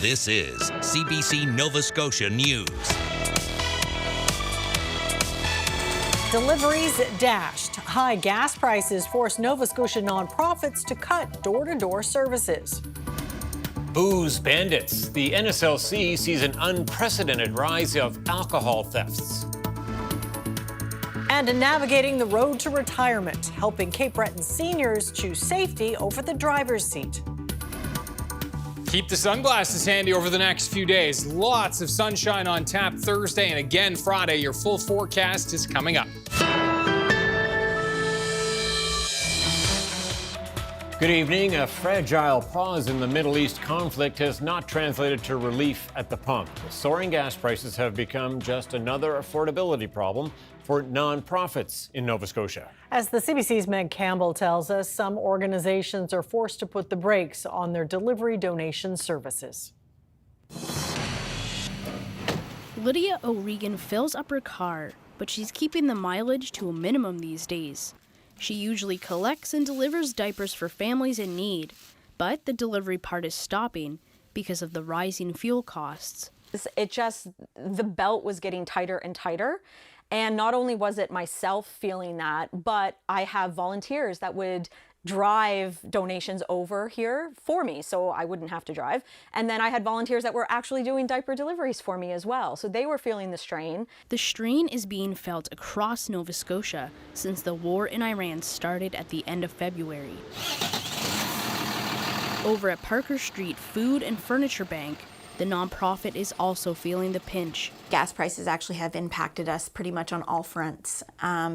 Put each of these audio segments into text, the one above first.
This is CBC Nova Scotia News. Deliveries dashed. High gas prices force Nova Scotia nonprofits to cut door-to-door services. Booze bandits. The NSLC sees an unprecedented rise of alcohol thefts. And navigating the road to retirement, helping Cape Breton seniors choose safety over the driver's seat. Keep the sunglasses handy over the next few days. Lots of sunshine on tap Thursday and again Friday. Your full forecast is coming up. Good evening. A fragile pause in the Middle East conflict has not translated to relief at the pump. The soaring gas prices have become just another affordability problem for nonprofits in Nova Scotia. As the CBC's Meg Campbell tells us, some organizations are forced to put the brakes on their delivery donation services. Lydia O'Regan fills up her car, but she's keeping the mileage to a minimum these days. She usually collects and delivers diapers for families in need, but the delivery part is stopping because of the rising fuel costs. The belt was getting tighter and tighter. And not only was it myself feeling that, but I have volunteers that would drive donations over here for me so I wouldn't have to drive. And then I had volunteers that were actually doing diaper deliveries for me as well. So they were feeling the strain. The strain is being felt across Nova Scotia since the war in Iran started at the end of February. Over at Parker Street Food and Furniture Bank, the nonprofit is also feeling the pinch. Gas prices actually have impacted us pretty much on all fronts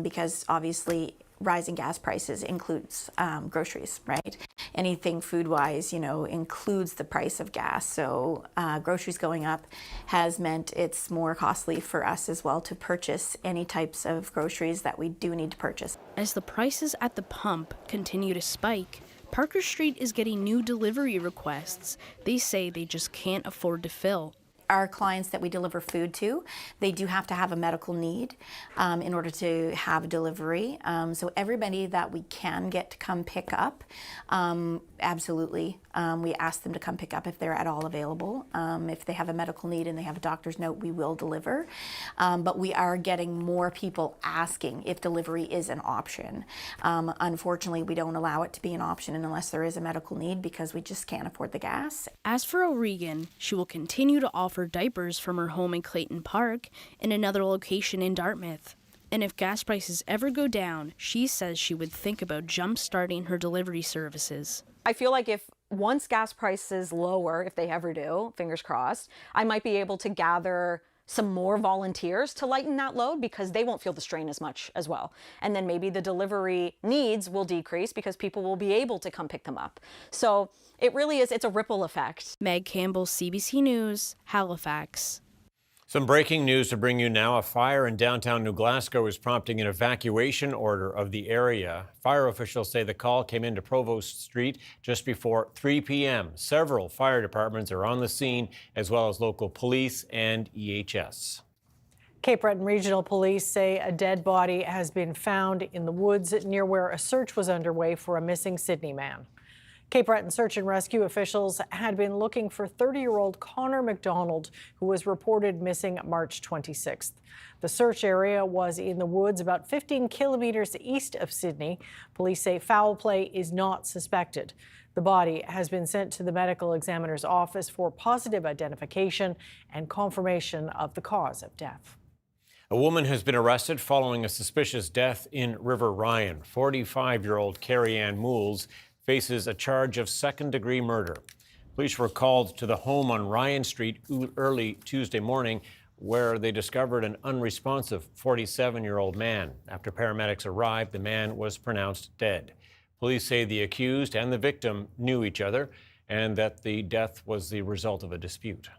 because obviously rising gas prices includes groceries, right? Anything food-wise, includes the price of gas. So groceries going up has meant it's more costly for us as well to purchase any types of groceries that we do need to purchase. As the prices at the pump continue to spike, Parker Street is getting new delivery requests they say they just can't afford to fill. Our clients that we deliver food to, they do have to have a medical need in order to have a delivery. So everybody that we can get to come pick up, absolutely. We ask them to come pick up if they're at all available. If they have a medical need and they have a doctor's note, we will deliver. But we are getting more people asking if delivery is an option. Unfortunately, we don't allow it to be an option unless there is a medical need because we just can't afford the gas. As for O'Regan, she will continue to offer diapers from her home in Clayton Park and another location in Dartmouth. And if gas prices ever go down, she says she would think about jump-starting her delivery services. I feel like if once gas prices lower, if they ever do, fingers crossed, I might be able to gather some more volunteers to lighten that load because they won't feel the strain as much as well. And then maybe the delivery needs will decrease because people will be able to come pick them up. So it really is, it's a ripple effect. Meg Campbell, CBC News, Halifax. Some breaking news to bring you now. A fire in downtown New Glasgow is prompting an evacuation order of the area. Fire officials say the call came into Provost Street just before 3 p.m. Several fire departments are on the scene, as well as local police and EHS. Cape Breton Regional Police say a dead body has been found in the woods near where a search was underway for a missing Sydney man. Cape Breton search and rescue officials had been looking for 30-year-old Connor McDonald, who was reported missing March 26th. The search area was in the woods about 15 kilometers east of Sydney. Police say foul play is not suspected. The body has been sent to the medical examiner's office for positive identification and confirmation of the cause of death. A woman has been arrested following a suspicious death in River Ryan. 45-year-old Carrie Ann Mools faces a charge of second-degree murder. Police were called to the home on Ryan Street early Tuesday morning, where they discovered an unresponsive 47-year-old man. After paramedics arrived, the man was pronounced dead. Police say the accused and the victim knew each other and that the death was the result of a dispute.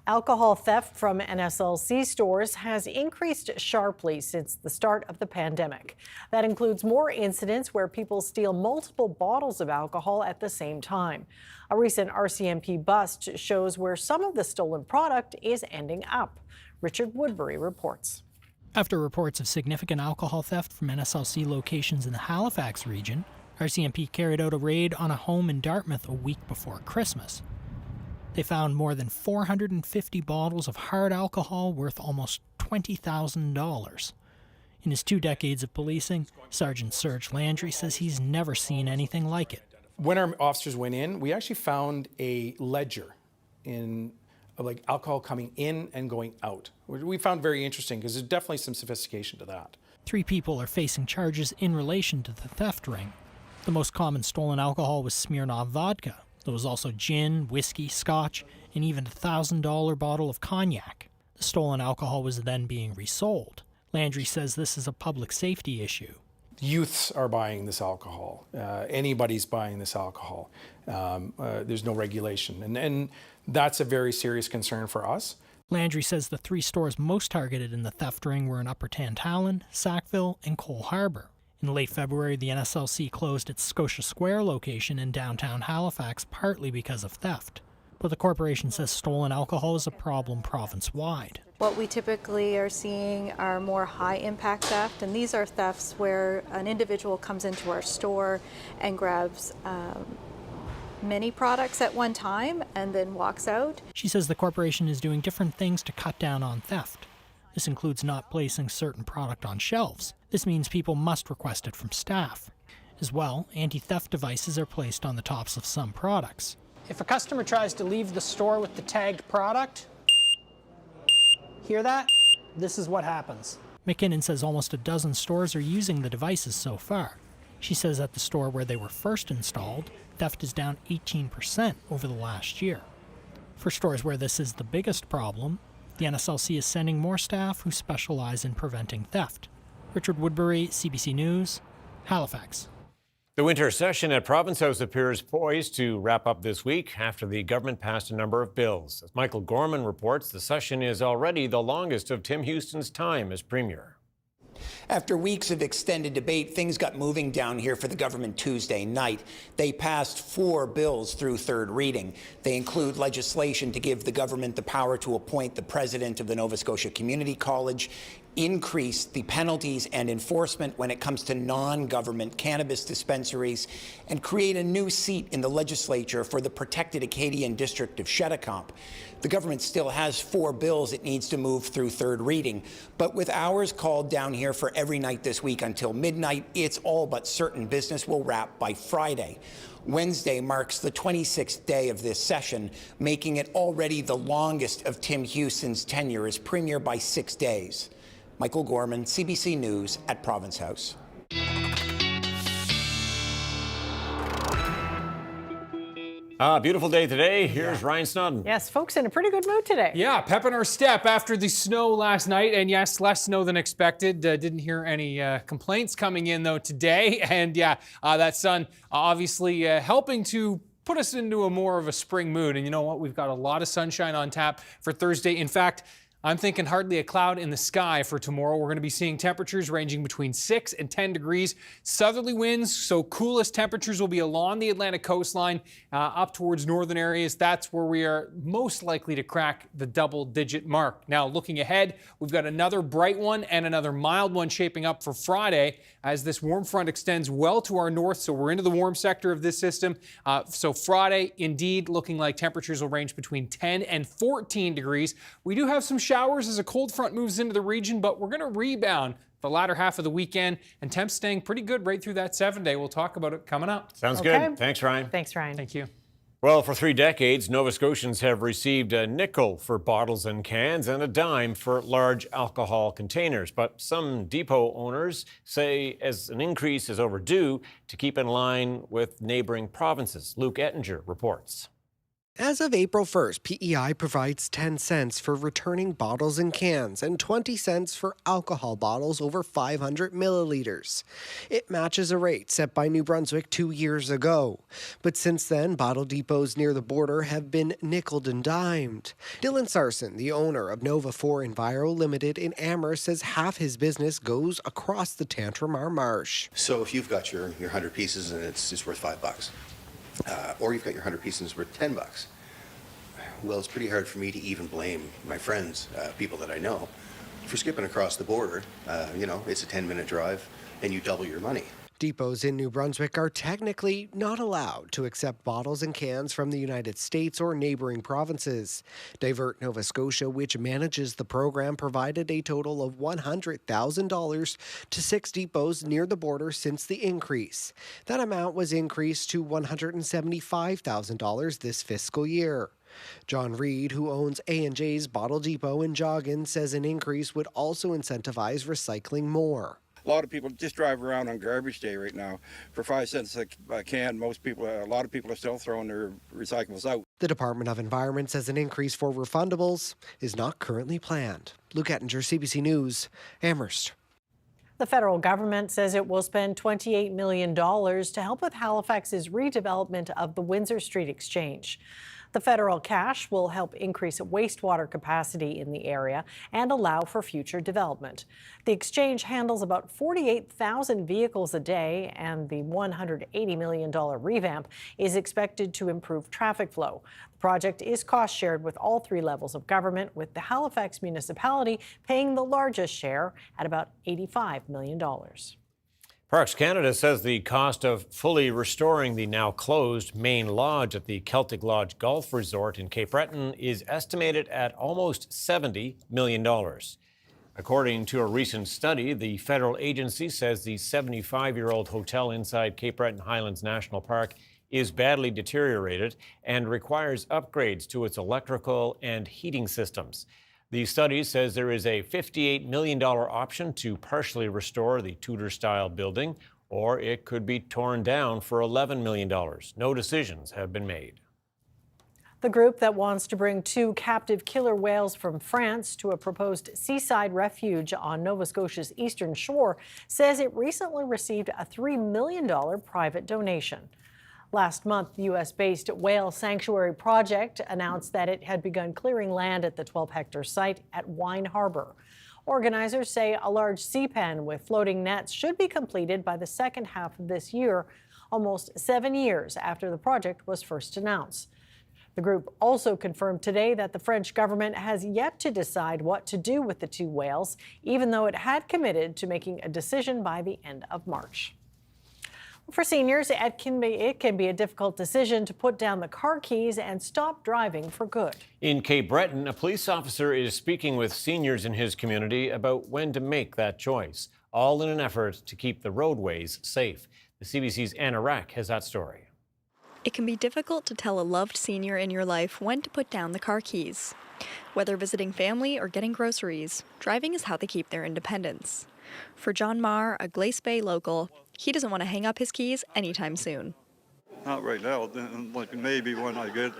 Alcohol theft from NSLC stores has increased sharply since the start of the pandemic. That includes more incidents where people steal multiple bottles of alcohol at the same time. A recent RCMP bust shows where some of the stolen product is ending up. Richard Woodbury reports. After reports of significant alcohol theft from NSLC locations in the Halifax region, RCMP carried out a raid on a home in Dartmouth a week before Christmas. They found more than 450 bottles of hard alcohol worth almost $20,000. In his 2 decades of policing, Sergeant Serge Landry says he's never seen anything like it. When our officers went in, we actually found a ledger of like alcohol coming in and going out. We found very interesting because there's definitely some sophistication to that. 3 people are facing charges in relation to the theft ring. The most common stolen alcohol was Smirnoff vodka. There was also gin, whiskey, scotch, and even a $1,000 bottle of cognac. The stolen alcohol was then being resold. Landry says this is a public safety issue. Youths are buying this alcohol. Anybody's buying this alcohol. There's no regulation. And that's a very serious concern for us. Landry says the 3 stores most targeted in the theft ring were in Upper Tantallon, Sackville, and Cole Harbour. In late February, the NSLC closed its Scotia Square location in downtown Halifax partly because of theft. But the corporation says stolen alcohol is a problem province-wide. What we typically are seeing are more high-impact theft, and these are thefts where an individual comes into our store and grabs many products at one time and then walks out. She says the corporation is doing different things to cut down on theft. This includes not placing certain product on shelves. This means people must request it from staff. As well, anti-theft devices are placed on the tops of some products. If a customer tries to leave the store with the tagged product, hear that? This is what happens. McKinnon says almost a dozen stores are using the devices so far. She says at the store where they were first installed, theft is down 18% over the last year. For stores where this is the biggest problem, the NSLC is sending more staff who specialize in preventing theft. Richard Woodbury, CBC News, Halifax. The winter session at Province House appears poised to wrap up this week after the government passed a number of bills. As Michael Gorman reports, the session is already the longest of Tim Houston's time as Premier. After weeks of extended debate, things got moving down here for the government Tuesday night. They passed 4 bills through third reading. They include legislation to give the government the power to appoint the president of the Nova Scotia Community College, increase the penalties and enforcement when it comes to non-government cannabis dispensaries, and create a new seat in the legislature for the protected Acadian district of Shetticombe. The government still has 4 bills it needs to move through third reading, but with hours called down here for every night this week until midnight, it's all but certain business will wrap by Friday. Wednesday marks the 26th day of this session, making it already the longest of Tim Houston's tenure as Premier by 6 days. Michael Gorman, CBC News at Province House. Beautiful day today. Here's Ryan Snoddon. Yes, folks in a pretty good mood today. Yeah, pep in our step after the snow last night. And yes, less snow than expected. Didn't hear any complaints coming in, though, today. And yeah, that sun obviously helping to put us into a more of a spring mood. And you know what? We've got a lot of sunshine on tap for Thursday. In fact, I'm thinking hardly a cloud in the sky for tomorrow. We're going to be seeing temperatures ranging between 6 and 10 degrees. Southerly winds, so coolest temperatures will be along the Atlantic coastline up towards northern areas. That's where we are most likely to crack the double-digit mark. Now, looking ahead, we've got another bright one and another mild one shaping up for Friday as this warm front extends well to our north, so we're into the warm sector of this system. So Friday, indeed, looking like temperatures will range between 10 and 14 degrees. We do have some showers as a cold front moves into the region, but we're going to rebound the latter half of the weekend, and temps staying pretty good right through that 7-day. We'll talk about it coming up. Sounds good. Thanks, Ryan. Thanks, Ryan. Thank you. Well, for 3 decades, Nova Scotians have received a nickel for bottles and cans and a dime for large alcohol containers. But some depot owners say as an increase is overdue to keep in line with neighboring provinces. Luke Ettinger reports. As of April 1st, PEI provides 10 cents for returning bottles and cans and 20 cents for alcohol bottles over 500 milliliters. It matches a rate set by New Brunswick 2 years ago. But since then, bottle depots near the border have been nickeled and dimed. Dylan Sarson, the owner of Nova 4 Enviro Limited in Amherst, says half his business goes across the Tantramar Marsh. So if you've got your 100 pieces and it's worth $5, or you've got your 100 pieces worth $10. Well, it's pretty hard for me to even blame my friends, people that I know, for skipping across the border. It's a 10-minute drive and you double your money. Depots in New Brunswick are technically not allowed to accept bottles and cans from the United States or neighboring provinces. Divert Nova Scotia, which manages the program, provided a total of $100,000 to 6 depots near the border since the increase. That amount was increased to $175,000 this fiscal year. John Reed, who owns A&J's Bottle Depot in Joggin, says an increase would also incentivize recycling more. A lot of people just drive around on garbage day right now. For 5 cents a can, a lot of people are still throwing their recyclables out. The Department of Environment says an increase for refundables is not currently planned. Luke Ettinger, CBC News, Amherst. The federal government says it will spend $28 million to help with Halifax's redevelopment of the Windsor Street Exchange. The federal cash will help increase wastewater capacity in the area and allow for future development. The exchange handles about 48,000 vehicles a day, and the $180 million revamp is expected to improve traffic flow. The project is cost shared with all 3 levels of government, with the Halifax municipality paying the largest share at about $85 million. Parks Canada says the cost of fully restoring the now closed main lodge at the Celtic Lodge Golf Resort in Cape Breton is estimated at almost $70 million. According to a recent study, the federal agency says the 75-year-old hotel inside Cape Breton Highlands National Park is badly deteriorated and requires upgrades to its electrical and heating systems. The study says there is a $58 million option to partially restore the Tudor-style building, or it could be torn down for $11 million. No decisions have been made. The group that wants to bring 2 captive killer whales from France to a proposed seaside refuge on Nova Scotia's eastern shore says it recently received a $3 million private donation. Last month, the U.S.-based Whale Sanctuary Project announced that it had begun clearing land at the 12-hectare site at Wine Harbor. Organizers say a large sea pen with floating nets should be completed by the second half of this year, almost 7 years after the project was first announced. The group also confirmed today that the French government has yet to decide what to do with the 2 whales, even though it had committed to making a decision by the end of March. For seniors, it can be a difficult decision to put down the car keys and stop driving for good. In Cape Breton, a police officer is speaking with seniors in his community about when to make that choice, all in an effort to keep the roadways safe. The CBC's Anna Rack has that story. It can be difficult to tell a loved senior in your life when to put down the car keys. Whether visiting family or getting groceries, driving is how they keep their independence. For John Marr, a Glace Bay local, he doesn't want to hang up his keys anytime soon. Not right now. Like maybe when I get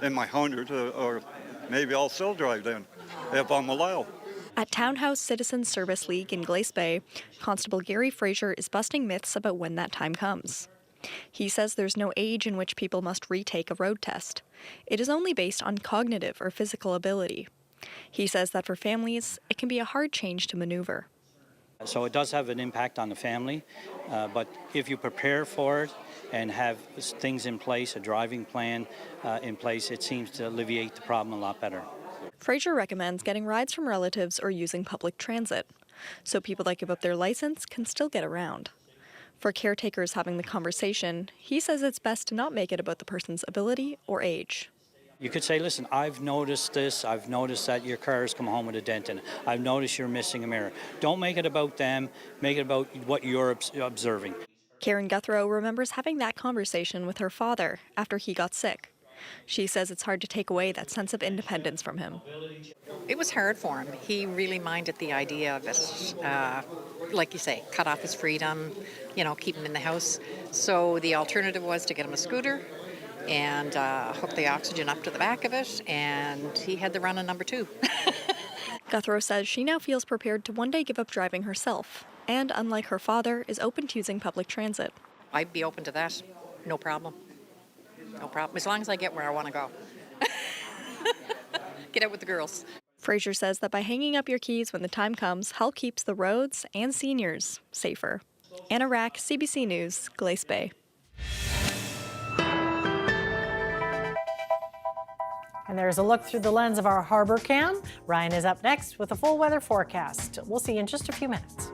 in my 100, or maybe I'll still drive then, if I'm allowed. At Townhouse Citizen Service League in Glace Bay, Constable Gary Fraser is busting myths about when that time comes. He says there's no age in which people must retake a road test. It is only based on cognitive or physical ability. He says that for families, it can be a hard change to maneuver. So it does have an impact on the family, but if you prepare for it and have things in place, a driving plan in place, it seems to alleviate the problem a lot better. Fraser recommends getting rides from relatives or using public transit, so people that give up their license can still get around. For caretakers having the conversation, he says it's best to not make it about the person's ability or age. You could say, listen, I've noticed this. I've noticed that your car's come home with a dent in it. I've noticed you're missing a mirror. Don't make it about them. Make it about what you're observing. Karen Guthrow remembers having that conversation with her father after he got sick. She says it's hard to take away that sense of independence from him. It was hard for him. He really minded the idea of it. Like you say, cut off his freedom, keep him in the house. So the alternative was to get him a scooter and hook the oxygen up to the back of it, and he had the run on number 2. Guthrow says she now feels prepared to one day give up driving herself, and unlike her father, is open to using public transit. I'd be open to that. No problem. No problem. As long as I get where I want to go. Get out with the girls. Fraser says that by hanging up your keys when the time comes, help keeps the roads and seniors safer. Anna Rack, CBC News, Glace Bay. And there's a look through the lens of our harbor cam. Ryan is up next with a full weather forecast. We'll see you in just a few minutes.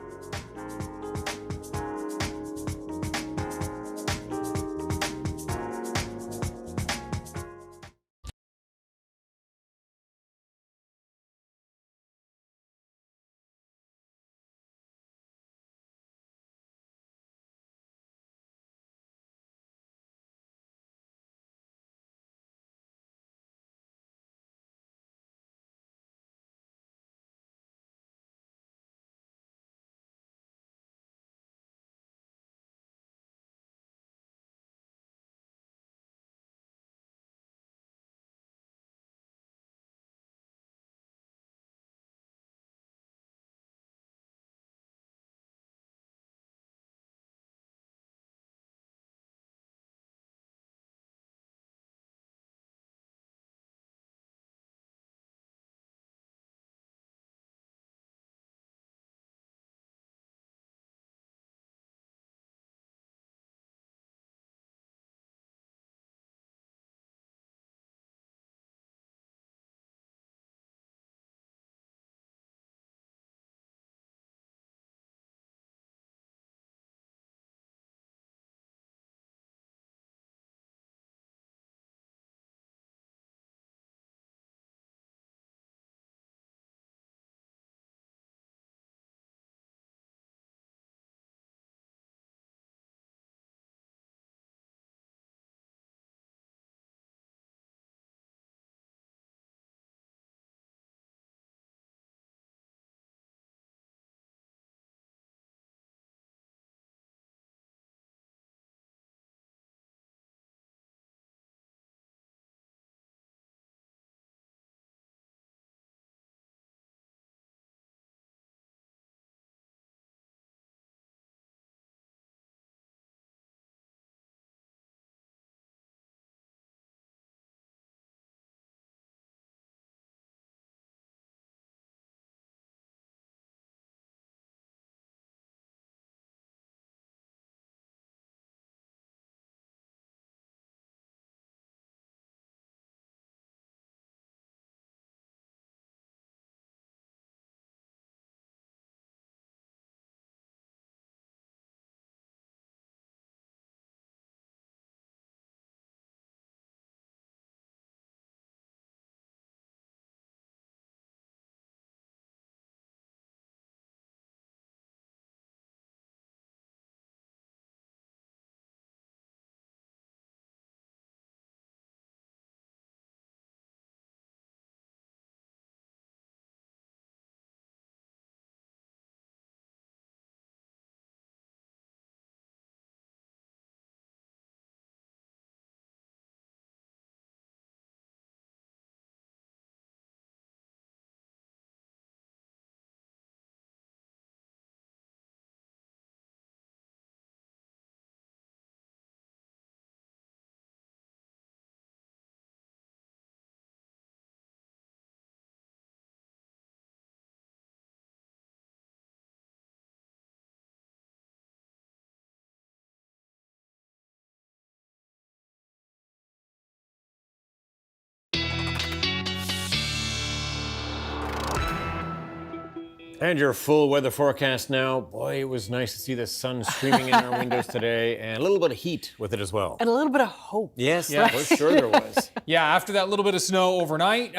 And your full weather forecast now. Boy, it was nice to see the sun streaming in our windows today, and a little bit of heat with it as well. And a little bit of hope. Yes, for sure there was. Yeah, after that little bit of snow overnight,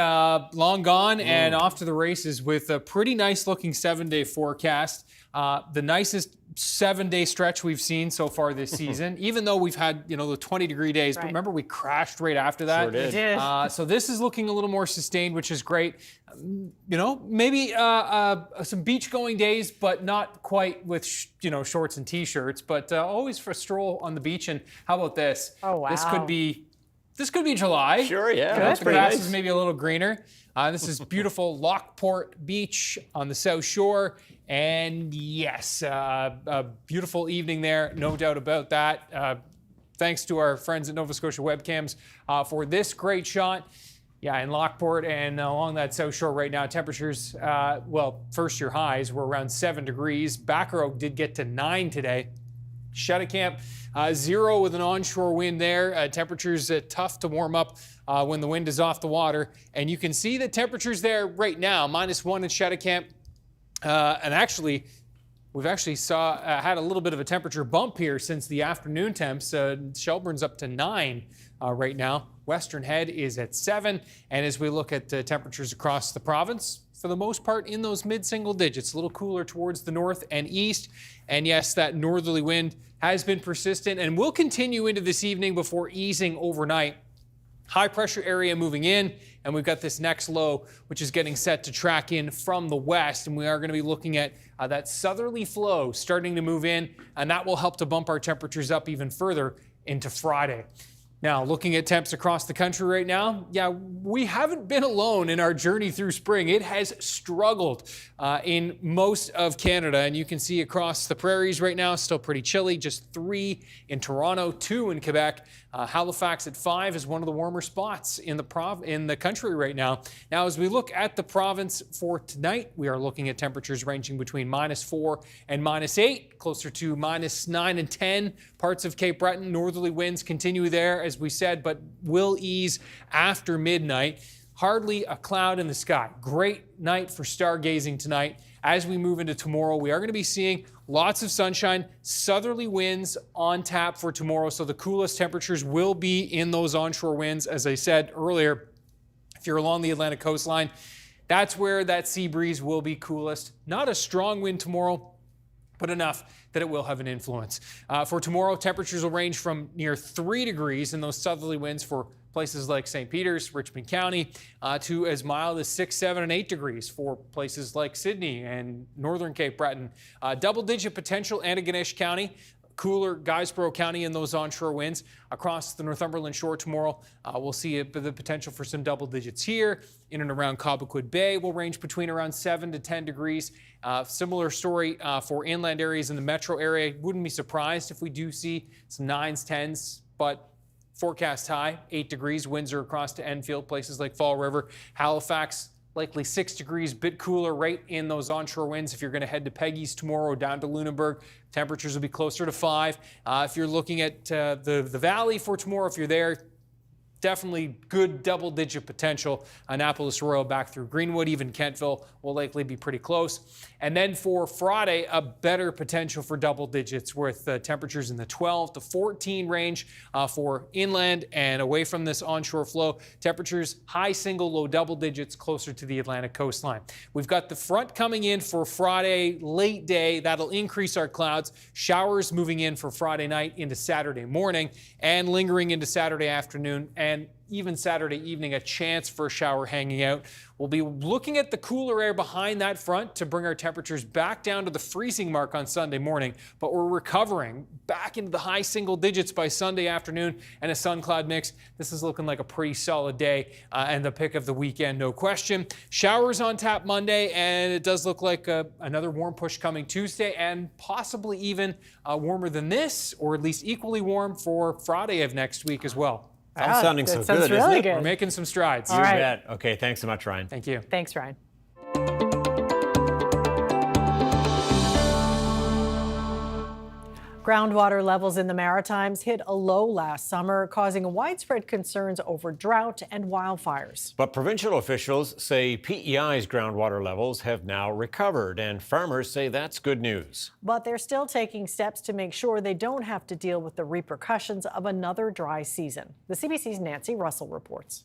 long gone, and off to the races with a pretty nice looking 7-day forecast. The nicest 7-day stretch we've seen so far this season, even though we've had, the 20-degree days. Right. But remember, we crashed right after that. Sure did. So this is looking a little more sustained, which is great. Maybe some beach-going days, but not quite with, shorts and T-shirts, but always for a stroll on the beach. And how about this? Oh, wow. This could be July. Sure, yeah. The grass is maybe a little greener. This is beautiful Lockport Beach on the South Shore. And yes, a beautiful evening there, no doubt about that. Thanks to our friends at Nova Scotia Webcams for this great shot. Yeah, in Lockport and along that South Shore right now, temperatures, first year highs were around 7 degrees. Backrow did get to 9 today. Shuttacamp, 0 with an onshore wind there. Temperatures tough to warm up when the wind is off the water. And you can see the temperatures there right now, -1 in Shuttacamp. And actually, we've actually had a little bit of a temperature bump here since the afternoon temps. Shelburne's up to 9 right now. Western Head is at 7. And as we look at temperatures across the province, for the most part in those mid-single digits, a little cooler towards the north and east. And yes, that northerly wind has been persistent and will continue into this evening before easing overnight. High pressure area moving in, and we've got this next low, which is getting set to track in from the west. And we are going to be looking at that southerly flow starting to move in, and that will help to bump our temperatures up even further into Friday. Now, looking at temps across the country right now, we haven't been alone in our journey through spring. It has struggled in most of Canada, and you can see across the prairies right now, still pretty chilly, just 3 in Toronto, 2 in Quebec. Halifax at 5 is one of the warmer spots in the country right now. Now, as we look at the province for tonight, we are looking at temperatures ranging between -4 and -8, closer to -9 and 10. Parts of Cape Breton, northerly winds continue there, as we said, but will ease after midnight. Hardly a cloud in the sky. Great night for stargazing tonight. As we move into tomorrow, we are going to be seeing lots of sunshine, southerly winds on tap for tomorrow. So the coolest temperatures will be in those onshore winds. As I said earlier, if you're along the Atlantic coastline, that's where that sea breeze will be coolest. Not a strong wind tomorrow, but enough that it will have an influence. For tomorrow, temperatures will range from near 3 degrees in those southerly winds for places like St. Peter's, Richmond County, to as mild as 6, 7, and 8 degrees for places like Sydney and northern Cape Breton. Double-digit potential Antigonish County, cooler Guysborough County in those onshore winds. Across the Northumberland shore tomorrow, we'll see the potential for some double digits here. In and around Cobequid Bay will range between around 7 to 10 degrees. Similar story for inland areas in the metro area. Wouldn't be surprised if we do see some 9s, 10s, but forecast high, 8 degrees. Windsor across to Enfield, places like Fall River. Halifax, likely 6 degrees, bit cooler right in those onshore winds. If you're going to head to Peggy's tomorrow down to Lunenburg, temperatures will be closer to 5. If you're looking at the valley for tomorrow, if you're there, definitely good double-digit potential. Annapolis Royal back through Greenwood, even Kentville will likely be pretty close. And then for Friday, a better potential for double digits with temperatures in the 12 to 14 range for inland and away from this onshore flow. Temperatures high single, low double digits closer to the Atlantic coastline. We've got the front coming in for Friday late day. That'll increase our clouds. Showers moving in for Friday night into Saturday morning and lingering into Saturday afternoon and even Saturday evening, a chance for a shower hanging out. We'll be looking at the cooler air behind that front to bring our temperatures back down to the freezing mark on Sunday morning, but we're recovering back into the high single digits by Sunday afternoon and a sun cloud mix. This is looking like a pretty solid day and the pick of the weekend, no question. Showers on tap Monday, and it does look like another warm push coming Tuesday and possibly even warmer than this, or at least equally warm for Friday of next week as well. Sounds sounding so good, really isn't it? good. We're making some strides. You bet. Okay, thanks so much, Ryan. Thank you. Thanks, Ryan. Groundwater levels in the Maritimes hit a low last summer, causing widespread concerns over drought and wildfires. But provincial officials say PEI's groundwater levels have now recovered, and farmers say that's good news. But they're still taking steps to make sure they don't have to deal with the repercussions of another dry season. The CBC's Nancy Russell reports.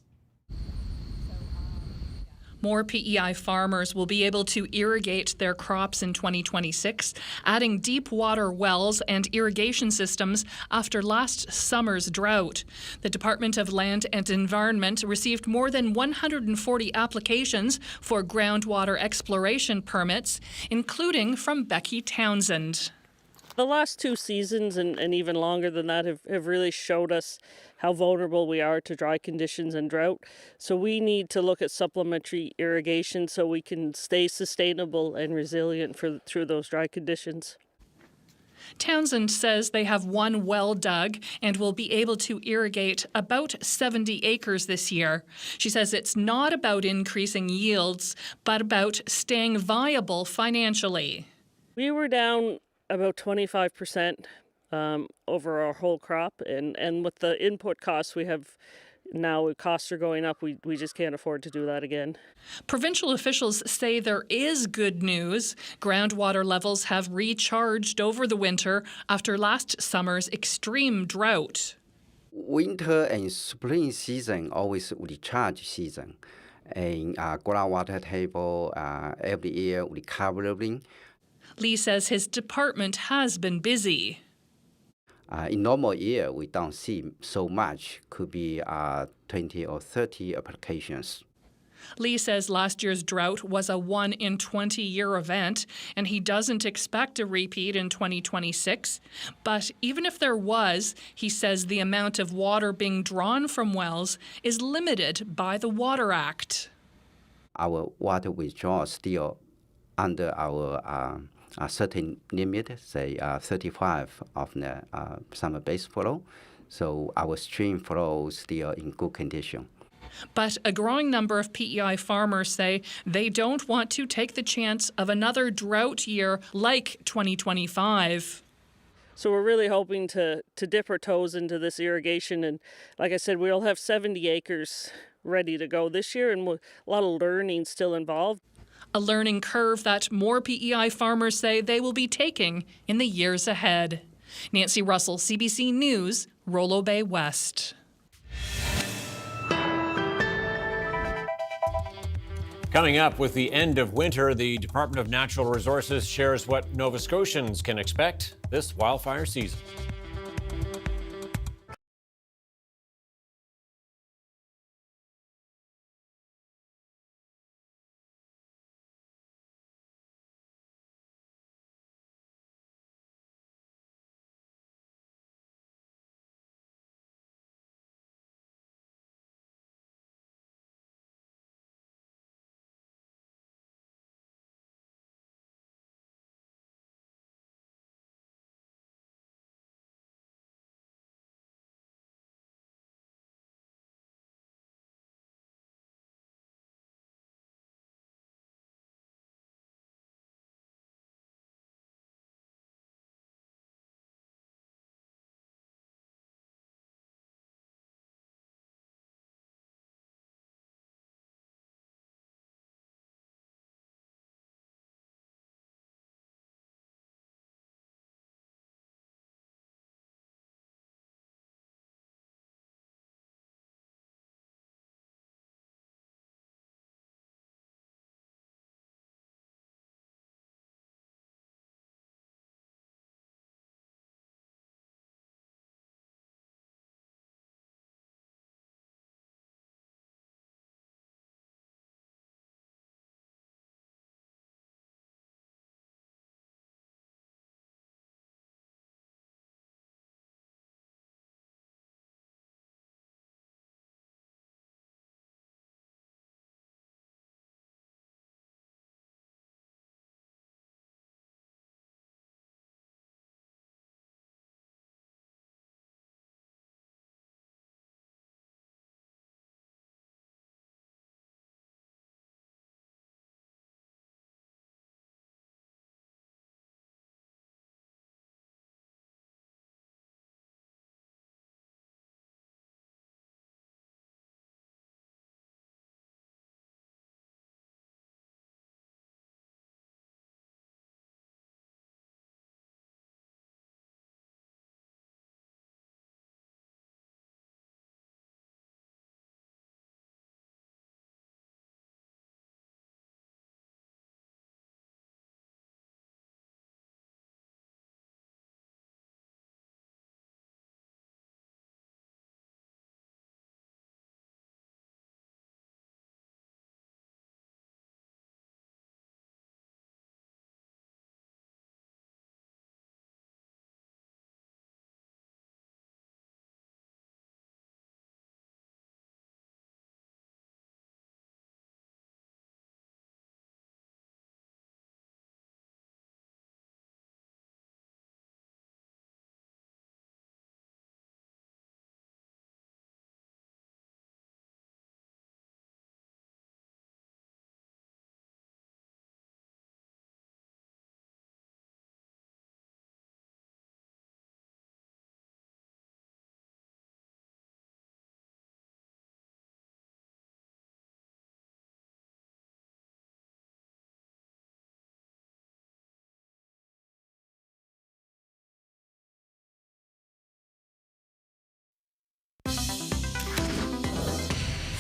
More PEI farmers will be able to irrigate their crops in 2026, adding deep water wells and irrigation systems after last summer's drought. The Department of Land and Environment received more than 140 applications for groundwater exploration permits, including from Becky Townsend. The last 2 seasons and even longer than that have really showed us how vulnerable we are to dry conditions and drought. So we need to look at supplementary irrigation so we can stay sustainable and resilient through those dry conditions. Townsend says they have 1 well dug and will be able to irrigate about 70 acres this year. She says it's not about increasing yields, but about staying viable financially. We were down about 25% over our whole crop, and with the input costs we have now, costs are going up. We just can't afford to do that again. Provincial officials say there is good news. Groundwater levels have recharged over the winter after last summer's extreme drought. Winter and spring season always recharge season, and groundwater table every year recovering. Lee says his department has been busy. In normal year, we don't see so much, could be 20 or 30 applications. Lee says last year's drought was a 1 in 20-year event, and he doesn't expect a repeat in 2026. But even if there was, he says the amount of water being drawn from wells is limited by the Water Act. Our water withdrawal still under our a certain limit, say 35 of the summer base flow, so our stream flow is still in good condition. But a growing number of PEI farmers say they don't want to take the chance of another drought year like 2025. So we're really hoping to dip our toes into this irrigation, and like I said, we'll have 70 acres ready to go this year, and a lot of learning still involved. A learning curve that more PEI farmers say they will be taking in the years ahead. Nancy Russell, CBC News, Rollo Bay West. Coming up, with the end of winter, the Department of Natural Resources shares what Nova Scotians can expect this wildfire season.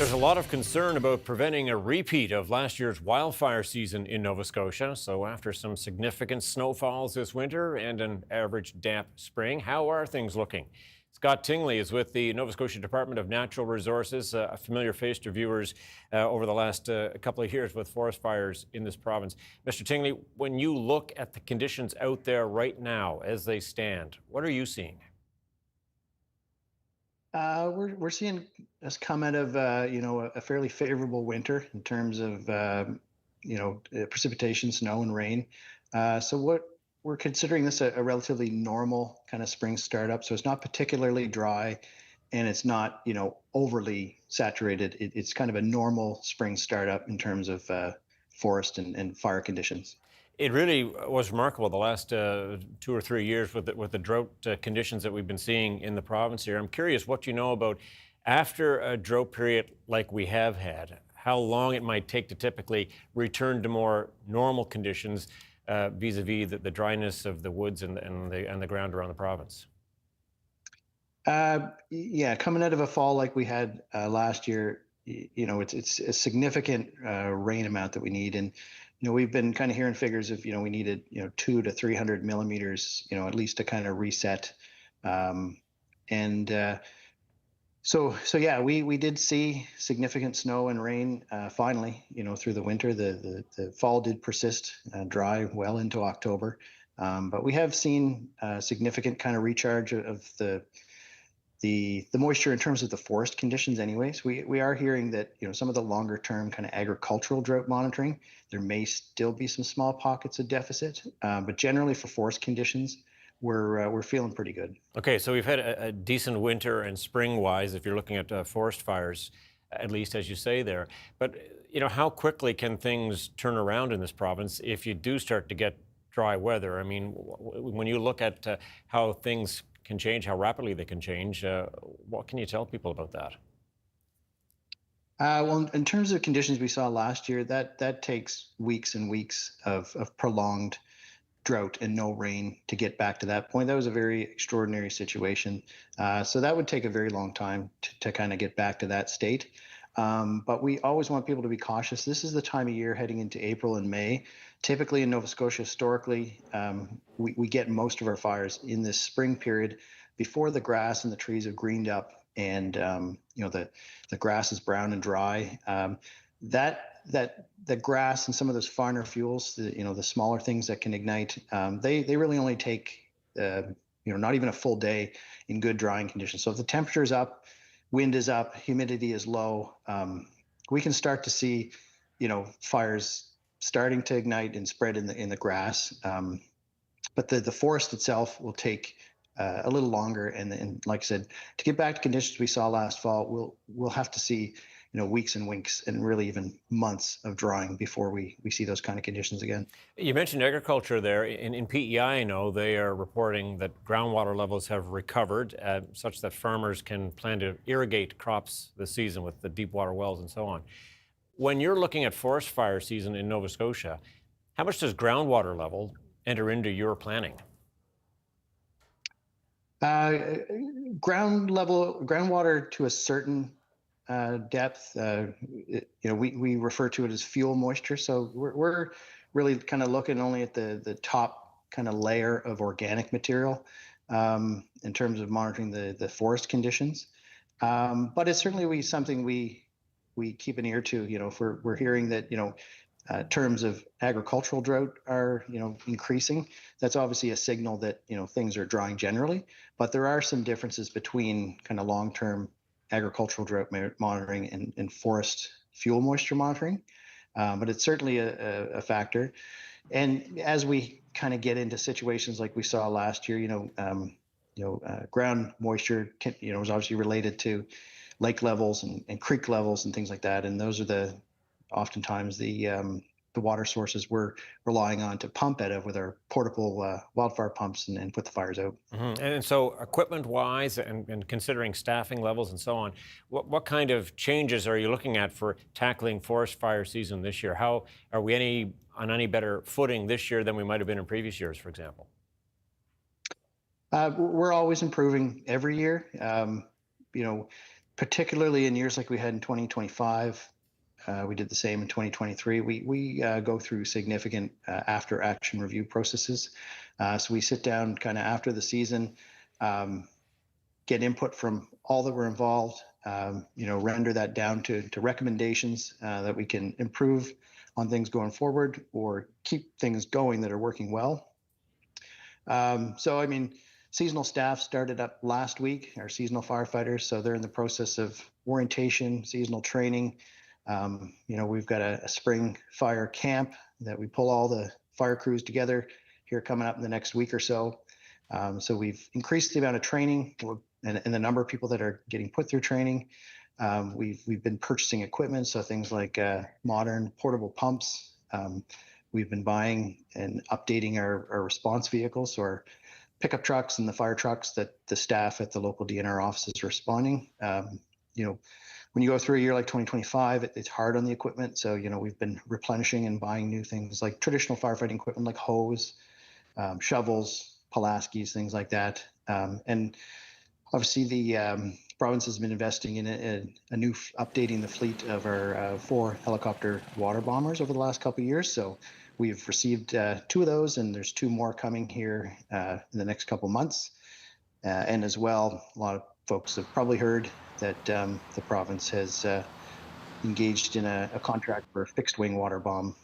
There's a lot of concern about preventing a repeat of last year's wildfire season in Nova Scotia. So after some significant snowfalls this winter and an average damp spring, how are things looking? Scott Tingley is with the Nova Scotia Department of Natural Resources, a familiar face to viewers over the last couple of years with forest fires in this province. Mr. Tingley, when you look at the conditions out there right now as they stand, what are you seeing? We're seeing us come out of a fairly favorable winter in terms of precipitation, snow, and rain. So what we're considering this a relatively normal kind of spring startup. So it's not particularly dry, and it's not overly saturated. It's kind of a normal spring startup in terms of forest and fire conditions. It really was remarkable the last 2 or 3 years with the drought conditions that we've been seeing in the province here. I'm curious what you know about after a drought period like we have had, how long it might take to typically return to more normal conditions vis-a-vis the dryness of the woods and the ground around the province. Yeah, coming out of a fall like we had last year, it's a significant rain amount that we need, and we've been kind of hearing figures of we needed 200 to 300 millimeters, at least to kind of reset, So yeah, we did see significant snow and rain finally, through the winter. The fall did persist dry well into October, but we have seen significant kind of recharge of the moisture in terms of the forest conditions anyways. We are hearing that some of the longer term kind of agricultural drought monitoring, there may still be some small pockets of deficit, but generally for forest conditions, we're feeling pretty good. Okay, so we've had a decent winter and spring-wise, if you're looking at forest fires, at least as you say there. But how quickly can things turn around in this province if you do start to get dry weather? I mean, when you look at how things can change, how rapidly they can change, what can you tell people about that? Well, in terms of conditions we saw last year, that takes weeks and weeks of prolonged drought and no rain to get back to that point. That was a very extraordinary situation. So that would take a very long time to kind of get back to that state. But we always want people to be cautious. This is the time of year heading into April and May. Typically in Nova Scotia, historically, we get most of our fires in this spring period before the grass and the trees have greened up and the grass is brown and dry. That the grass and some of those finer fuels, the smaller things that can ignite, they really only take not even a full day in good drying conditions. So if the temperature is up, wind is up, humidity is low, we can start to see fires starting to ignite and spread in the grass. But the forest itself will take a little longer, and like I said, to get back to conditions we saw last fall, we'll have to see weeks and weeks and really even months of drying before we see those kind of conditions again. You mentioned agriculture there. In PEI, I know they are reporting that groundwater levels have recovered such that farmers can plan to irrigate crops this season with the deep water wells and so on. When you're looking at forest fire season in Nova Scotia, how much does groundwater level enter into your planning? Groundwater to a certain depth, we refer to it as fuel moisture. So we're really kind of looking only at the top kind of layer of organic material in terms of monitoring the forest conditions. But it's certainly something we keep an ear to. If we're hearing that terms of agricultural drought are increasing, that's obviously a signal that things are drying generally. But there are some differences between kind of long-term agricultural drought monitoring and forest fuel moisture monitoring, but it's certainly a factor. And as we kind of get into situations like we saw last year, ground moisture is obviously related to lake levels and creek levels and things like that, and those are oftentimes the water sources we're relying on to pump out of with our portable wildfire pumps and put the fires out. Mm-hmm. And so equipment-wise and considering staffing levels and so on, what kind of changes are you looking at for tackling forest fire season this year? How are we on any better footing this year than we might have been in previous years, for example? We're always improving every year. particularly in years like we had in 2025. We did the same in 2023. We go through significant after action review processes. So we sit down kind of after the season, get input from all that were involved, render that down to recommendations that we can improve on things going forward or keep things going that are working well. Seasonal staff started up last week, our seasonal firefighters. So they're in the process of orientation, seasonal training. We've got a spring fire camp that we pull all the fire crews together here coming up in the next week or so. So we've increased the amount of training and the number of people that are getting put through training. We've been purchasing equipment, so things like modern portable pumps. We've been buying and updating our response vehicles, so our pickup trucks and the fire trucks that the staff at the local DNR offices are responding. When you go through a year like 2025, it's hard on the equipment. So, we've been replenishing and buying new things like traditional firefighting equipment like hose, shovels, Pulaskis, things like that. And obviously the province has been investing in updating the fleet of our 4 helicopter water bombers over the last couple of years. So we've received 2 of those, and there's 2 more coming here in the next couple of months. And as well, a lot of folks have probably heard that the province has engaged in a contract for a fixed wing water bomb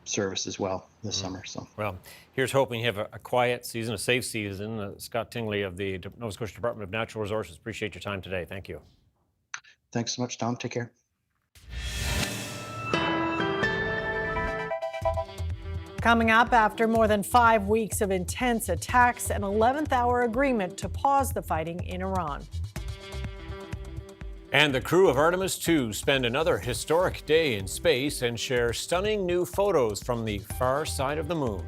service as well this summer. So, well, here's hoping you have a quiet season, a safe season. Scott Tingley of the Nova Scotia Department of Natural Resources, appreciate your time today. Thank you. Thanks so much, Tom. Take care. Coming up, after more than 5 weeks of intense attacks, an 11th hour agreement to pause the fighting in Iran. And the crew of Artemis II spend another historic day in space and share stunning new photos from the far side of the moon.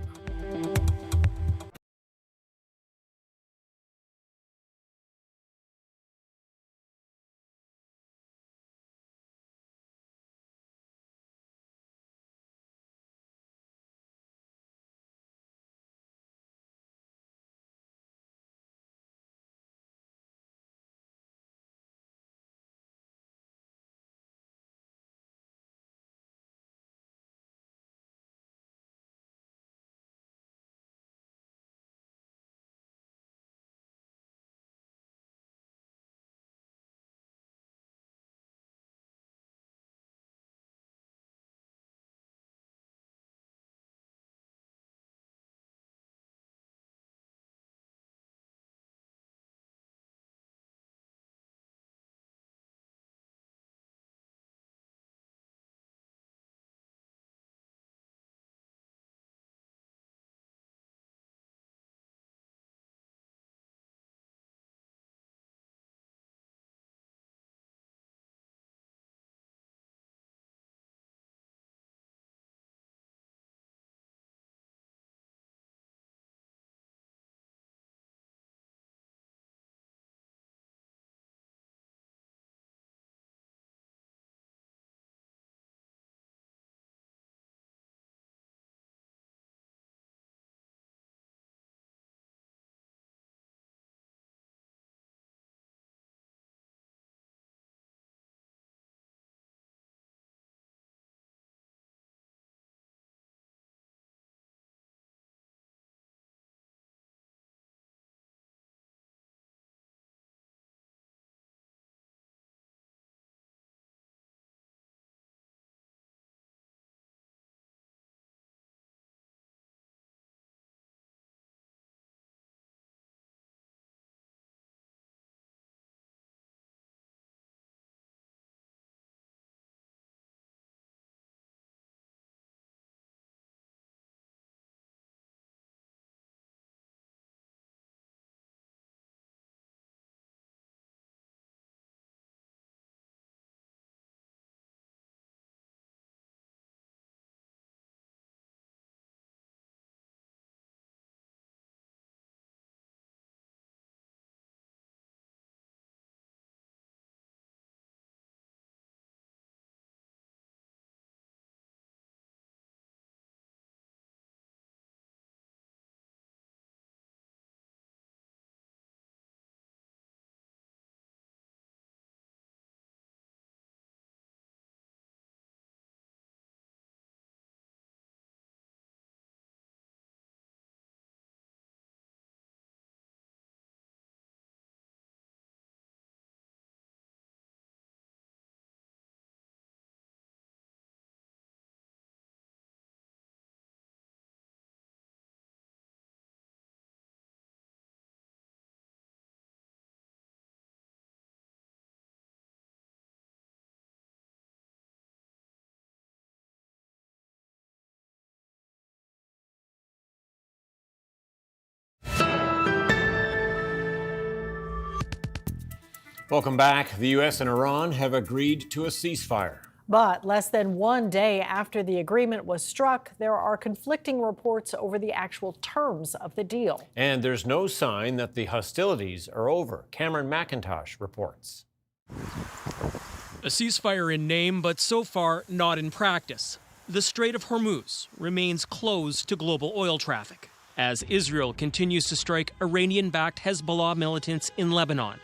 Welcome back. The U.S. and Iran have agreed to a ceasefire. But less than 1 day after the agreement was struck, there are conflicting reports over the actual terms of the deal. And there's no sign that the hostilities are over. Cameron McIntosh reports. A ceasefire in name, but so far not in practice. The Strait of Hormuz remains closed to global oil traffic as Israel continues to strike Iranian-backed Hezbollah militants in Lebanon.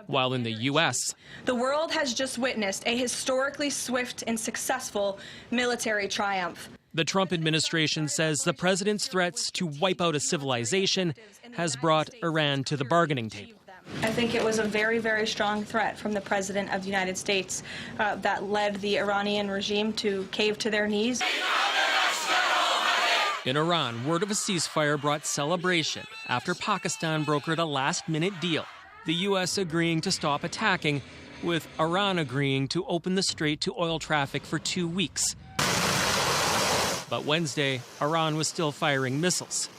While in the U.S., the world has just witnessed a historically swift and successful military triumph. The Trump administration says the president's threats to wipe out a civilization has brought Iran to the bargaining table. I think it was a very, very strong threat from the President of the United States that led the Iranian regime to cave to their knees. In Iran, word of a ceasefire brought celebration after Pakistan brokered a last-minute deal, the U.S. agreeing to stop attacking, with Iran agreeing to open the strait to oil traffic for 2 weeks. But Wednesday, Iran was still firing missiles.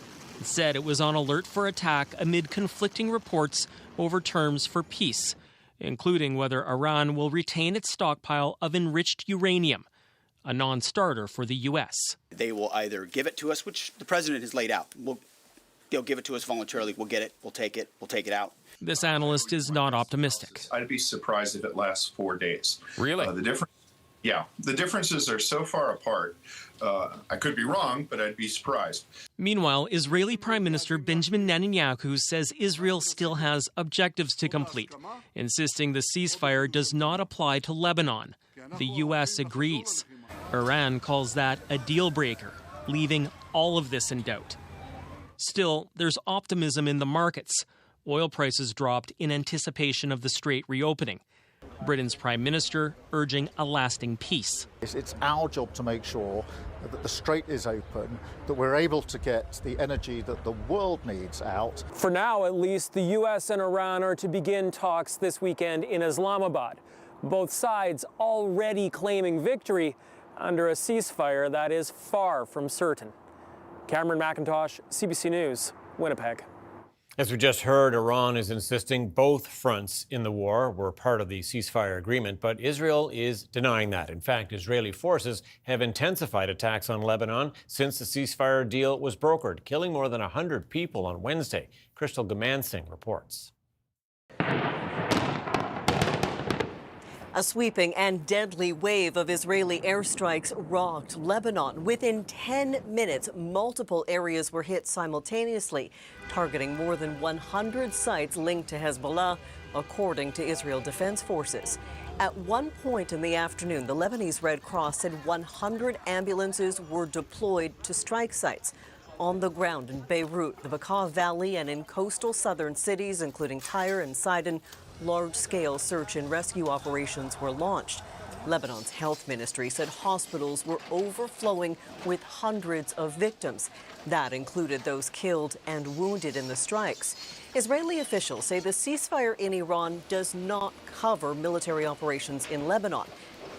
It said it was on alert for attack amid conflicting reports over terms for peace, including whether Iran will retain its stockpile of enriched uranium, a non-starter for the U.S. They will either give it to us, which the president has laid out. They'll give it to us voluntarily. We'll get it. We'll take it out. This analyst is not optimistic. I'd be surprised if it lasts 4 days. Really? The differences are so far apart. I could be wrong, but I'd be surprised. Meanwhile, Israeli Prime Minister Benjamin Netanyahu says Israel still has objectives to complete, insisting the ceasefire does not apply to Lebanon. The U.S. agrees. Iran calls that a deal breaker, leaving all of this in doubt. Still, there's optimism in the markets. Oil prices dropped in anticipation of the strait reopening. Britain's Prime Minister urging a lasting peace. It's our job to make sure that the strait is open, that we're able to get the energy that the world needs out. For now, at least, the U.S. and Iran are to begin talks this weekend in Islamabad. Both sides already claiming victory under a ceasefire that is far from certain. Cameron McIntosh, CBC News, Winnipeg. As we just heard, Iran is insisting both fronts in the war were part of the ceasefire agreement, but Israel is denying that. In fact, Israeli forces have intensified attacks on Lebanon since the ceasefire deal was brokered, killing more than 100 people on Wednesday. Crystal Gamansing reports. A sweeping and deadly wave of Israeli airstrikes rocked Lebanon. Within 10 minutes, multiple areas were hit simultaneously, targeting more than 100 sites linked to Hezbollah, according to Israel Defense Forces. At one point in the afternoon, the Lebanese Red Cross said 100 ambulances were deployed to strike sites. On the ground in Beirut, the Bekaa Valley, and in coastal southern cities, including Tyre and Sidon, large-scale search and rescue operations were launched. Lebanon's health ministry said hospitals were overflowing with hundreds of victims. That included those killed and wounded in the strikes. Israeli officials say the ceasefire in Iran does not cover military operations in Lebanon.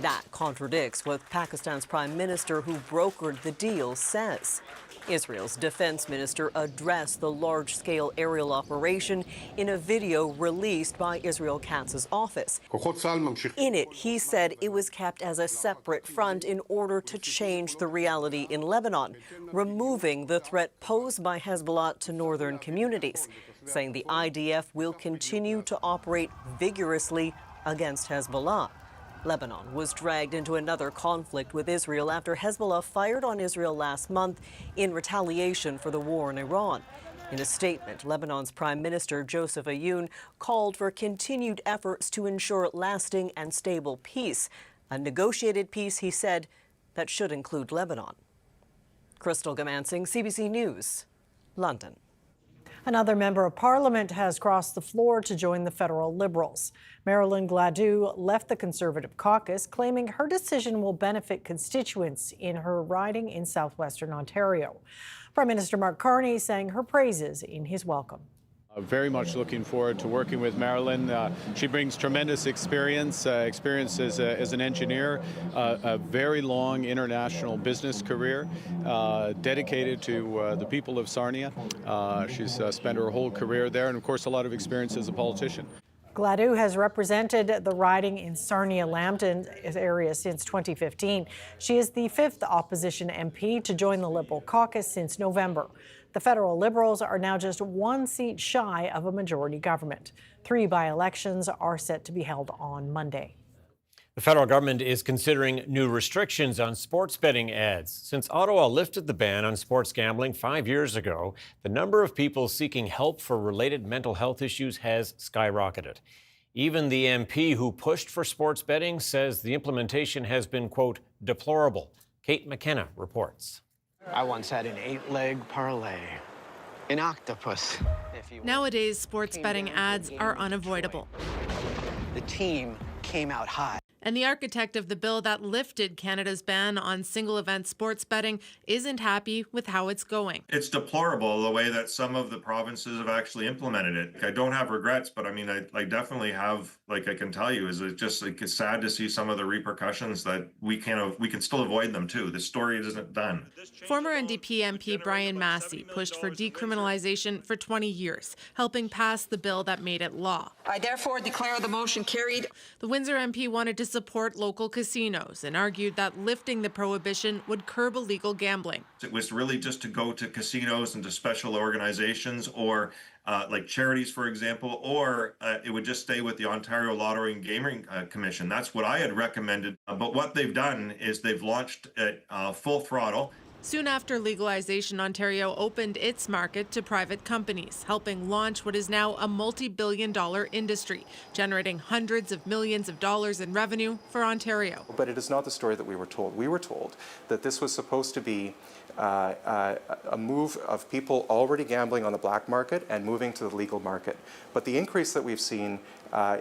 That contradicts what Pakistan's prime minister, who brokered the deal, says. Israel's defense minister addressed the large-scale aerial operation in a video released by Israel Katz's office. In it, he said it was kept as a separate front in order to change the reality in Lebanon, removing the threat posed by Hezbollah to northern communities, saying the IDF will continue to operate vigorously against Hezbollah. Lebanon was dragged into another conflict with Israel after Hezbollah fired on Israel last month in retaliation for the war in Iran. In a statement, Lebanon's Prime Minister Joseph Aoun called for continued efforts to ensure lasting and stable peace, a negotiated peace, he said, that should include Lebanon. Crystal Gamansing, CBC News, London. Another member of parliament has crossed the floor to join the federal Liberals. Marilyn Gladue left the Conservative caucus, claiming her decision will benefit constituents in her riding in southwestern Ontario. Prime Minister Mark Carney sang her praises in his welcome. Very much looking forward to working with Marilyn. She brings tremendous experience as an engineer, a very long international business career, dedicated to the people of Sarnia. She's spent her whole career there, and of course a lot of experience as a politician. Gladue has represented the riding in Sarnia-Lambton area since 2015. She is the 5th opposition MP to join the Liberal caucus since November. The federal Liberals are now just 1 seat shy of a majority government. 3 by-elections are set to be held on Monday. The federal government is considering new restrictions on sports betting ads. Since Ottawa lifted the ban on sports gambling 5 years ago, the number of people seeking help for related mental health issues has skyrocketed. Even the MP who pushed for sports betting says the implementation has been, quote, deplorable. Kate McKenna reports. I once had an 8-leg parlay, an octopus. Nowadays, sports betting ads are unavoidable. The team came out high. And the architect of the bill that lifted Canada's ban on single-event sports betting isn't happy with how it's going. It's deplorable the way that some of the provinces have actually implemented it. I don't have regrets, but I mean, I definitely have, like I can tell you, is it just like it's sad to see some of the repercussions that we can still avoid them too. The story isn't done. Former NDP MP Brian Massey pushed for decriminalization for 20 years, helping pass the bill that made it law. I therefore declare the motion carried. The Windsor MP wanted to support local casinos and argued that lifting the prohibition would curb illegal gambling. It was really just to go to casinos and to special organizations or like charities, for example, or it would just stay with the Ontario Lottery and Gaming Commission. That's what I had recommended. But what they've done is they've launched it full throttle. Soon after legalization, Ontario opened its market to private companies, helping launch what is now a multi-billion-dollar industry, generating hundreds of millions of dollars in revenue for Ontario. But it is not the story that we were told. We were told that this was supposed to be a move of people already gambling on the black market and moving to the legal market. But the increase that we've seen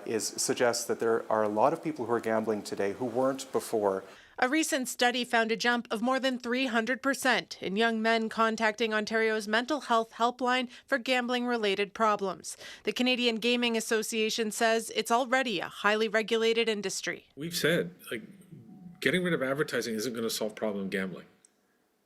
suggests that there are a lot of people who are gambling today who weren't before. A recent study found a jump of more than 300% in young men contacting Ontario's mental health helpline for gambling-related problems. The Canadian Gaming Association says it's already a highly regulated industry. We've said, getting rid of advertising isn't going to solve problem gambling.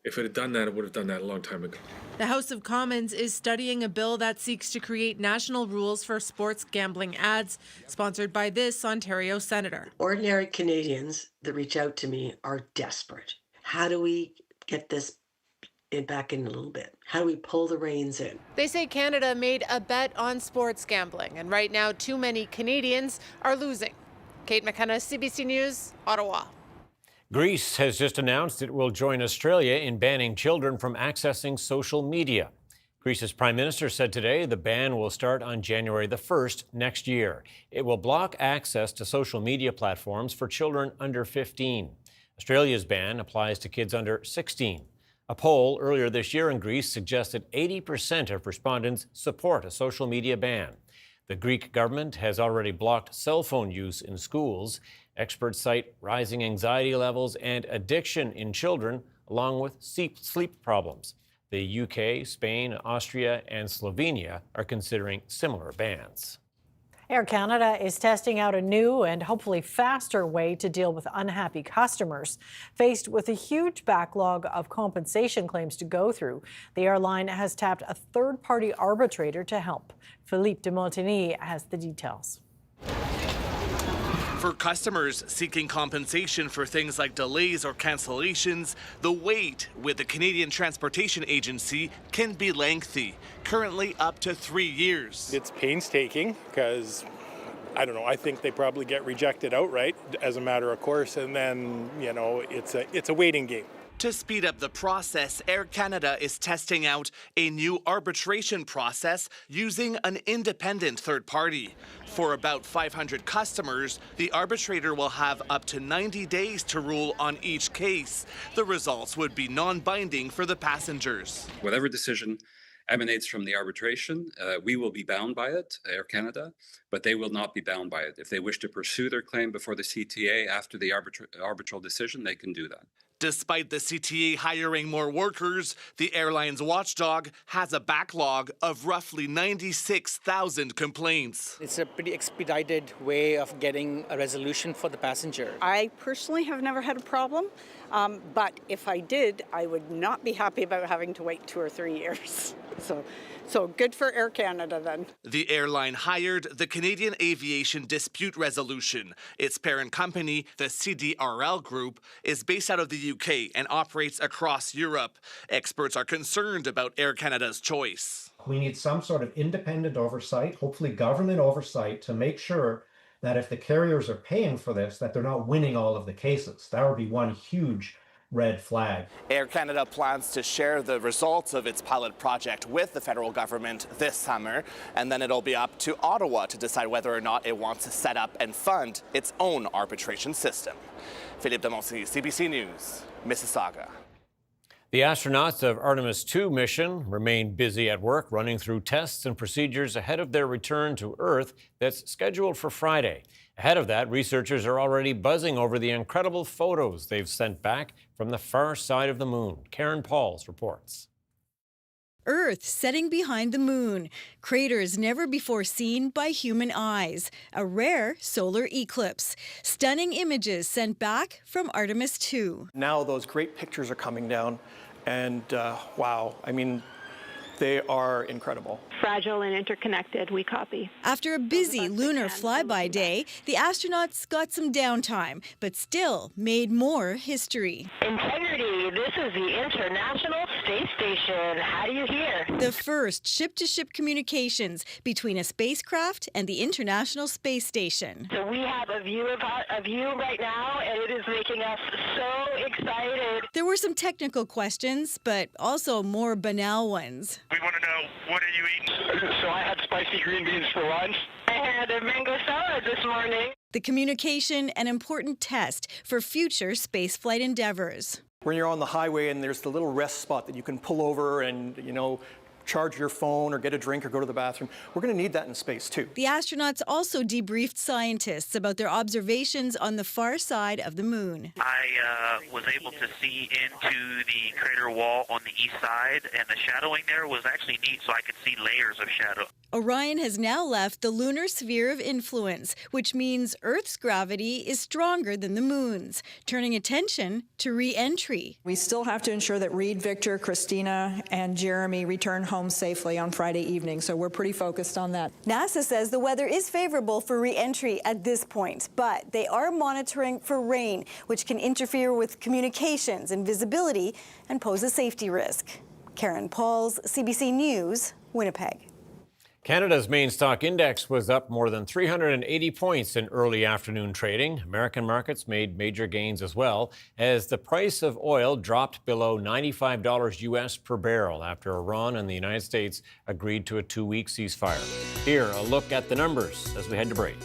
If it had done that, it would have done that a long time ago. The House of Commons is studying a bill that seeks to create national rules for sports gambling ads, sponsored by this Ontario senator. Ordinary Canadians that reach out to me are desperate. How do we get this back in a little bit? How do we pull the reins in? They say Canada made a bet on sports gambling, and right now too many Canadians are losing. Kate McKenna, CBC News, Ottawa. Greece has just announced it will join Australia in banning children from accessing social media. Greece's Prime Minister said today the ban will start on January the 1st next year. It will block access to social media platforms for children under 15. Australia's ban applies to kids under 16. A poll earlier this year in Greece suggested 80% of respondents support a social media ban. The Greek government has already blocked cell phone use in schools. Experts cite rising anxiety levels and addiction in children, along with sleep problems. The UK, Spain, Austria, and Slovenia are considering similar bans. Air Canada is testing out a new and hopefully faster way to deal with unhappy customers. Faced with a huge backlog of compensation claims to go through, the airline has tapped a third-party arbitrator to help. Philippe de Montigny has the details. For customers seeking compensation for things like delays or cancellations, the wait with the Canadian Transportation Agency can be lengthy, currently up to 3 years. It's painstaking because, I don't know, I think they probably get rejected outright as a matter of course, and then, it's a waiting game. To speed up the process, Air Canada is testing out a new arbitration process using an independent third party. For about 500 customers, the arbitrator will have up to 90 days to rule on each case. The results would be non-binding for the passengers. Whatever decision emanates from the arbitration, we will be bound by it, Air Canada, but they will not be bound by it. If they wish to pursue their claim before the CTA after the arbitral decision, they can do that. Despite the CTA hiring more workers, the airline's watchdog has a backlog of roughly 96,000 complaints. It's a pretty expedited way of getting a resolution for the passenger. I personally have never had a problem. But if I did, I would not be happy about having to wait 2 or 3 years. So good for Air Canada then. The airline hired the Canadian Aviation Dispute Resolution. Its parent company, the CDRL Group, is based out of the UK and operates across Europe. Experts are concerned about Air Canada's choice. We need some sort of independent oversight, hopefully government oversight, to make sure that if the carriers are paying for this, that they're not winning all of the cases. That would be one huge red flag. Air Canada plans to share the results of its pilot project with the federal government this summer, and then it'll be up to Ottawa to decide whether or not it wants to set up and fund its own arbitration system. Philippe Demoncy, CBC News, Mississauga. The astronauts of Artemis II mission remain busy at work, running through tests and procedures ahead of their return to Earth that's scheduled for Friday. Ahead of that, researchers are already buzzing over the incredible photos they've sent back from the far side of the moon. Karen Pauls reports. Earth setting behind the moon, craters never before seen by human eyes, a rare solar eclipse, stunning images sent back from Artemis II. Now those great pictures are coming down, and wow, I mean, they are incredible. Fragile and interconnected, we copy. After a busy lunar flyby day, the astronauts got some downtime, but still made more history. Integrity, this is the International Space Station. How do you hear? The first ship-to-ship communications between a spacecraft and the International Space Station. So we have a view of you right now, and it is making us so excited. There were some technical questions, but also more banal ones. We want to know, what are you eating? So I had spicy green beans for lunch. I had a mango salad this morning. The communication, an important test for future spaceflight endeavors. When you're on the highway and there's the little rest spot that you can pull over and, you know, charge your phone or get a drink or go to the bathroom, we're going to need that in space too. The astronauts also debriefed scientists about their observations on the far side of the moon. I was able to see into the crater wall on the east side, and the shadowing there was actually neat, so I could see layers of shadow. Orion has now left the lunar sphere of influence, which means Earth's gravity is stronger than the moon's, turning attention to re-entry. We still have to ensure that Reed, Victor, Christina, and Jeremy return home safely on Friday evening, so we're pretty focused on that. NASA says the weather is favorable for re-entry at this point, but they are monitoring for rain, which can interfere with communications and visibility and pose a safety risk. Karen Pauls, CBC News, Winnipeg. Canada's main stock index was up more than 380 points in early afternoon trading. American markets made major gains as well as the price of oil dropped below $95 US per barrel after Iran and the United States agreed to a 2-week ceasefire. Here, a look at the numbers as we head to break.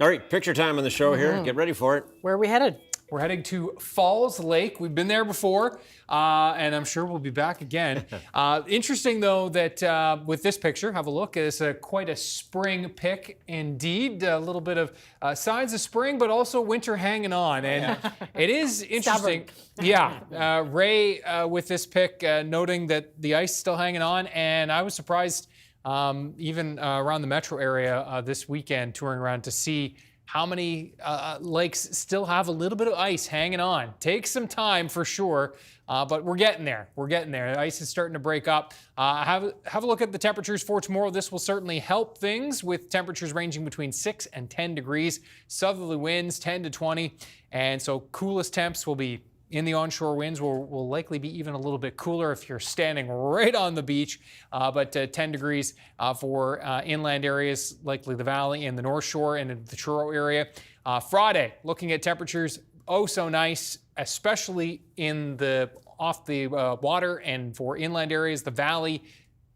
All right, picture time on the show here. Get ready for it. Where are we headed? We're heading to Falls Lake. We've been there before, and I'm sure we'll be back again. Interesting, though, that with this picture, have a look. It's quite a spring pic indeed. A little bit of signs of spring, but also winter hanging on. And it is interesting. Yeah, Ray with this pic noting that the ice is still hanging on, and I was surprised even around the metro area this weekend touring around to see how many lakes still have a little bit of ice hanging on. Takes some time for sure, but we're getting there. We're getting there. The ice is starting to break up. Have a look at the temperatures for tomorrow. This will certainly help things with temperatures ranging between 6 and 10 degrees. Southerly winds 10 to 20. And so coolest temps will be in the onshore winds will likely be even a little bit cooler if you're standing right on the beach, but 10 degrees for inland areas, likely the valley and the North Shore and the Truro area. Friday, looking at temperatures, oh so nice, especially in the off the water and for inland areas, the valley,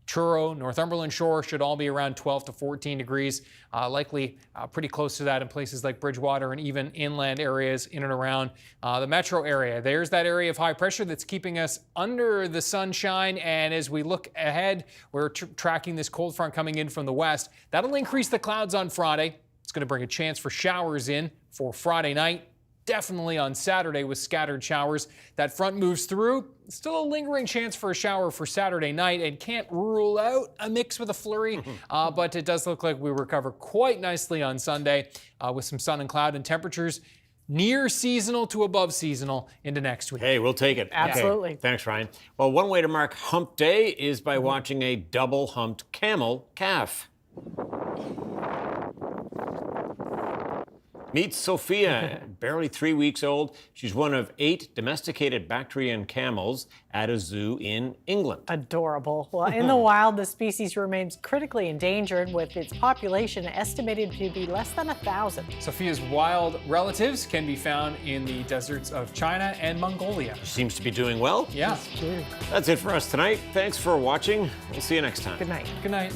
Truro, Northumberland Shore should all be around 12 to 14 degrees, likely pretty close to that in places like Bridgewater and even inland areas in and around the metro area. There's that area of high pressure that's keeping us under the sunshine, and as we look ahead, we're tracking this cold front coming in from the west. That'll increase the clouds on Friday. It's going to bring a chance for showers in for Friday night. Definitely on Saturday with scattered showers. That front moves through. Still a lingering chance for a shower for Saturday night, and can't rule out a mix with a flurry, but it does look like we recover quite nicely on Sunday with some sun and cloud and temperatures near seasonal to above seasonal into next week. Hey, we'll take it. Absolutely. Okay. Thanks, Ryan. Well, one way to mark Hump Day is by watching a double-humped camel calf. Meet Sophia, barely 3 weeks old. She's one of 8 domesticated Bactrian camels at a zoo in England. Adorable. Well, in the wild, the species remains critically endangered, with its population estimated to be less than 1,000. Sophia's wild relatives can be found in the deserts of China and Mongolia. She seems to be doing well. Yeah. That's it for us tonight. Thanks for watching. We'll see you next time. Good night. Good night.